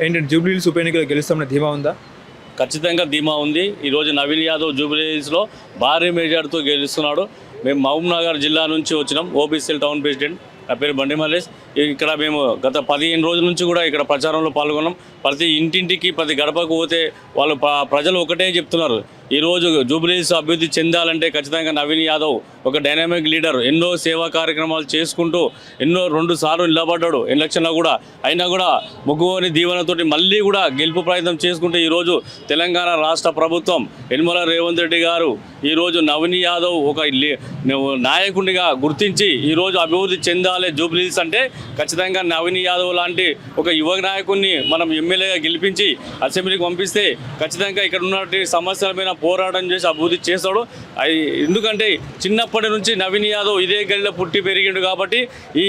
ఏంటంటే జూబ్లీహిల్స్ ఉప ఎన్నికలో గెలుస్తామన్న ధీమా ఉందా? ఖచ్చితంగా ధీమా ఉంది. ఈరోజు నవీన్ యాదవ్ జూబ్లీహిల్స్లో భారీ మెజార్టీతో గెలుస్తున్నాడు. మేము మహబూబ్నగర్ జిల్లా నుంచి వచ్చినాం. ఓబీసీఎల్ టౌన్ ప్రెసిడెంట్, నా పేరు బండి మల్లేష్. ఇక్కడ మేము గత 15 రోజుల నుంచి కూడా ఇక్కడ ప్రచారంలో పాల్గొన్నాం. ప్రతి ఇంటింటికి ప్రతి గడపకు పోతే వాళ్ళు ప్రజలు ఒకటే చెప్తున్నారు, ఈరోజు జూబ్లీహిల్స్ అభివృద్ధి చెందాలంటే ఖచ్చితంగా నవీన్ యాదవ్ ఒక డైనామిక్ లీడర్, ఎన్నో సేవా కార్యక్రమాలు చేసుకుంటూ ఎన్నో 2 సార్లు నిలబడ్డాడు ఎలక్షన్లో కూడా. అయినా కూడా ముగ్గువని దీవెనతోటి మళ్ళీ కూడా గెలుపు ప్రయత్నం చేసుకుంటే ఈరోజు తెలంగాణ రాష్ట్ర ప్రభుత్వం యనమల రేవంత్ రెడ్డి గారు ఈరోజు నవీన్ యాదవ్ ఒక నాయకుడిగా గుర్తించి ఈరోజు అభివృద్ధి చెందాలి జూబ్లీహిల్స్ అంటే ఖచ్చితంగా నవీన్ యాదవ్ లాంటి ఒక యువ నాయకుడిని మనం ఎమ్మెల్యేగా గెలిపించి అసెంబ్లీకి పంపిస్తే ఖచ్చితంగా ఇక్కడ ఉన్నటువంటి సమస్యల మీద పోరాటం చేసి అభివృద్ధి చేస్తాడు. ఎందుకంటే చిన్నప్పటి నుంచి నవీన్ యాదవ్ ఇదే గడిలో పుట్టి పెరిగిండు కాబట్టి ఈ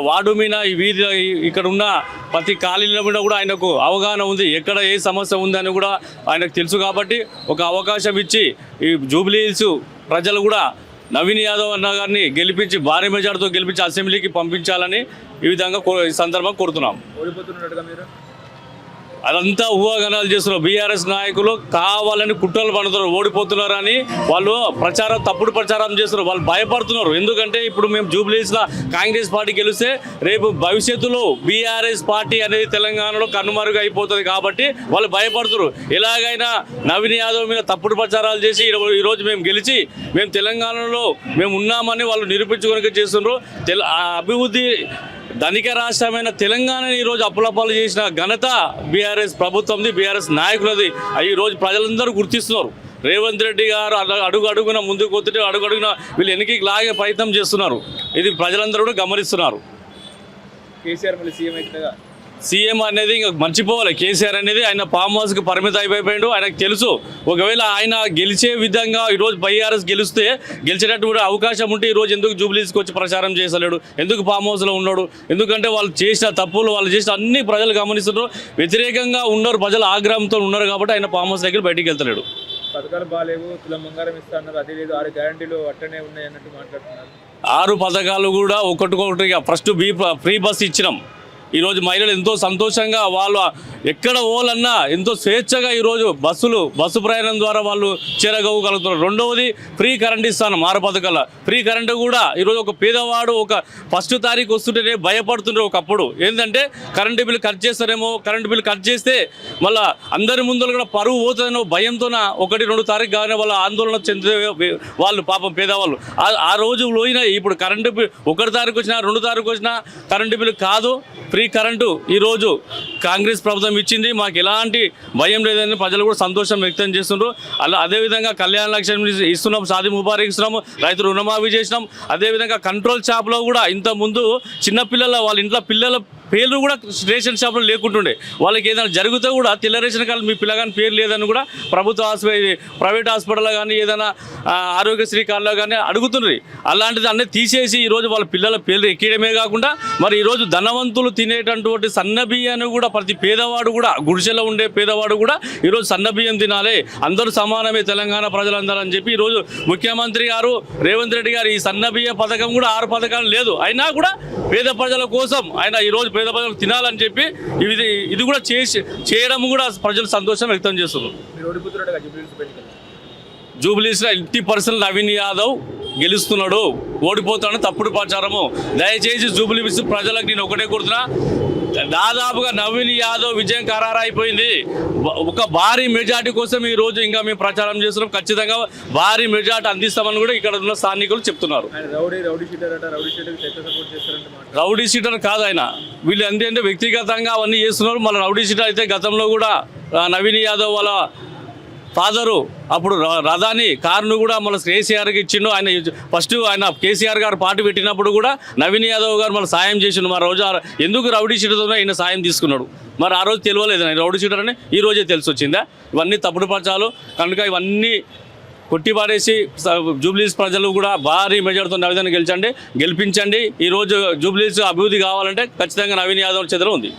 వార్డు మీద ఈ వీధి ఇక్కడ ఉన్న ప్రతి కాలనీల మీద కూడా ఆయనకు అవగాహన ఉంది, ఎక్కడ ఏ సమస్య ఉందని కూడా ఆయనకు తెలుసు. కాబట్టి ఒక అవకాశం ఇచ్చి ఈ జూబ్లీహిల్స్ ప్రజలు కూడా నవీన్ యాదవ్ అన్న గారిని గెలిపించి భారీ మెజార్టీతో గెలిపించి అసెంబ్లీకి పంపించాలని ఈ విధంగా ఈ సందర్భంగా కోరుతున్నాం. అదంతా ఊహాగానాలు చేస్తున్నారు. బీఆర్ఎస్ నాయకులు కావాలని కుట్రలు పడుతున్నారు, ఓడిపోతున్నారని వాళ్ళు తప్పుడు ప్రచారం చేస్తున్నారు. వాళ్ళు భయపడుతున్నారు. ఎందుకంటే ఇప్పుడు మేము జూబ్లీహిల్స్లో కాంగ్రెస్ పార్టీ గెలిస్తే రేపు భవిష్యత్తులో బీఆర్ఎస్ పార్టీ అనేది తెలంగాణలో కనుమరుగు అయిపోతుంది కాబట్టి వాళ్ళు భయపడుతున్నారు. ఎలాగైనా నవీన్ యాదవ్ మీద తప్పుడు ప్రచారాలు చేసి ఈరోజు మేము గెలిచి మేము తెలంగాణలో మేము ఉన్నామని వాళ్ళు నిరూపించుకోవడానికి చేస్తున్నారు. అభివృద్ధి ధనిక రాష్ట్రమైన తెలంగాణని ఈరోజు అప్పులపాలు చేసిన ఘనత బీఆర్ఎస్ ప్రభుత్వంది, బీఆర్ఎస్ నాయకులది. ఈరోజు ప్రజలందరూ గుర్తిస్తున్నారు. రేవంత్ రెడ్డి గారు అడుగున ముందుకు పోతుంటే అడుగున వీళ్ళు వెనక్కి లాగే ప్రయత్నం చేస్తున్నారు. ఇది ప్రజలందరూ కూడా గమనిస్తున్నారు. కేసీఆర్ మళ్ళీ సీఎం అవుతుండగా సీఎం అనేది ఇంకా మర్చిపోవాలి. కేసీఆర్ అనేది ఆయన ఫామ్ హౌస్కి పరిమితం అయిపోయాడు. ఆయనకు తెలుసు ఒకవేళ ఆయన గెలిచే విధంగా ఈరోజు బీఆర్ఎస్ గెలిచేటటువంటి అవకాశం ఉంటే ఈరోజు ఎందుకు జూబ్లీహిల్స్కి వచ్చి ప్రచారం చేసలేడు, ఎందుకు ఫామ్ హౌస్లో ఉన్నాడు? ఎందుకంటే వాళ్ళు చేసిన తప్పులు, వాళ్ళు చేసిన అన్ని ప్రజలు గమనిస్తున్నారు. వ్యతిరేకంగా ఉన్నారు, ప్రజలు ఆగ్రహంతో ఉన్నారు కాబట్టి ఆయన ఫామ్ హౌస్ దగ్గర బయటికి వెళ్తలేడు. పథకాలు బాగాలేవు, తులం బంగారం ఇస్తా అన్నారు, అదే లేదు, 6 గ్యారంటీలు అట్టనే ఉన్నాయి అన్నట్టు మాట్లాడుతున్నారు. 6 పథకాలు కూడా ఒకటికొకటిగా ఫస్ట్ ఫ్రీ బస్ ఇచ్చినాం. ఈరోజు మహిళలు ఎంతో సంతోషంగా వాళ్ళు ఎక్కడ పోవాలన్నా ఎంతో స్వేచ్ఛగా ఈరోజు బస్సు ప్రయాణం ద్వారా వాళ్ళు చేరగలుగుతున్నారు. రెండవది ఫ్రీ కరెంట్ ఇస్తాను. 6 పథకాల ఫ్రీ కరెంటు కూడా ఈరోజు ఒక పేదవాడు ఒక 1వ తారీఖు వస్తుంటేనే భయపడుతుంటారు. ఒకప్పుడు ఏంటంటే కరెంటు బిల్లు కట్ చేస్తారేమో, కరెంటు బిల్లు కట్ చేస్తే మళ్ళీ అందరి ముందు కూడా పరువు పోతుందనో భయంతోన 1, 2 తారీఖు కానీ వాళ్ళ ఆందోళన చెందే వాళ్ళు పాపం పేదవాళ్ళు ఆ రోజు పోయినా. ఇప్పుడు కరెంటు బిల్లు 1 తారీఖు వచ్చినా 2 తారీఖు వచ్చినా కరెంటు బిల్లు కాదు, ఫ్రీ కరెంటు ఈరోజు కాంగ్రెస్ ప్రభుత్వం ఇచ్చింది. మాకు ఎలాంటి భయం లేదని ప్రజలు కూడా సంతోషం వ్యక్తం చేస్తున్నారు. అదేవిధంగా కళ్యాణ లక్ష్మి ఇస్తున్నాం, షాదీ ముబారక్ ఇస్తున్నాము, రైతు రుణమాఫీ చేసినాం. అదేవిధంగా కంట్రోల్ షాప్లో కూడా ఇంతకుముందు చిన్నపిల్లల వాళ్ళ ఇంట్లో పిల్లల పేర్లు కూడా రేషన్ షాపులు లేకుంటుండే. వాళ్ళకి ఏదైనా జరిగితే కూడా తెల్ల రేషన్ కార్డు మీ పిల్లగాని పేరు లేదని కూడా ప్రభుత్వ ప్రైవేట్ హాస్పిటల్లో కానీ ఏదైనా ఆరోగ్యశ్రీ కార్డులో కానీ అడుగుతున్నారు. అలాంటిది అన్నీ తీసేసి ఈరోజు వాళ్ళ పిల్లల పేర్లు ఎక్కడమే కాకుండా మరి ఈరోజు ధనవంతులు తినేటటువంటి సన్నబియ్యాన్ని కూడా ప్రతి పేదవాడు కూడా గుడిసెలో ఉండే పేదవాడు కూడా ఈరోజు సన్నబియ్యం తినాలి, అందరూ సమానమే తెలంగాణ ప్రజలందరూ అని చెప్పి ఈరోజు ముఖ్యమంత్రి గారు రేవంత్ రెడ్డి గారు ఈ సన్నబియ్య పథకం కూడా 6 పథకాలు లేదు అయినా కూడా పేద ప్రజల కోసం ఆయన ఈరోజు పేద ప్రజలు తినాలని చెప్పి ఇది కూడా చేయడం కూడా ప్రజలు సంతోషం వ్యక్తం చేస్తున్నారు. జూబ్లీహిల్స్లో 80% నవీన్ యాదవ్ గెలుస్తున్నాడు, ఓడిపోతాడని తప్పుడు ప్రచారము. దయచేసి జూబ్లీహిల్స్ ప్రజలకు నేను ఒకటే కోరుతున్నా, దాదాపుగా నవీన్ యాదవ్ విజయం ఖరారైపోయింది. ఒక భారీ మెజార్టీ కోసం ఈరోజు ఇంకా మేము ప్రచారం చేస్తున్నాం. ఖచ్చితంగా భారీ మెజార్టీ అందిస్తామని కూడా ఇక్కడ ఉన్న స్థానికులు చెప్తున్నారు. రౌడీ షీటర్ కాదు ఆయన, వీళ్ళు అంటే వ్యక్తిగతంగా అవన్నీ చేస్తున్నారు. మళ్ళీ రౌడీ షీటర్ అయితే గతంలో కూడా నవీన్ యాదవ్ వాళ్ళ ఫాదరు అప్పుడు రథాని కారును కూడా మన కేసీఆర్కి ఇచ్చిండు. ఆయన ఫస్ట్ ఆయన కేసీఆర్ గారు పార్టీ పెట్టినప్పుడు కూడా నవీన్ యాదవ్ గారు మన సాయం చేసిండు. మరి రోజు ఎందుకు రౌడీ షీటర్తో ఆయన సాయం తీసుకున్నాడు? మరి ఆ రోజు తెలియలేదు ఆయన రౌడీ షీటర్ అని ఈ రోజే తెలిసి వచ్చిందా? ఇవన్నీ తప్పుడు ప్రచారాలు కనుక ఇవన్నీ కొట్టిపారేసి జూబ్లీహిల్స్ ప్రజలు కూడా భారీ మెజార్టీతో నవీన్ గెలిపించండి. ఈరోజు జూబ్లీహిల్స్ అభివృద్ధి కావాలంటే ఖచ్చితంగా నవీన్ యాదవ్ చేతిలో ఉంది.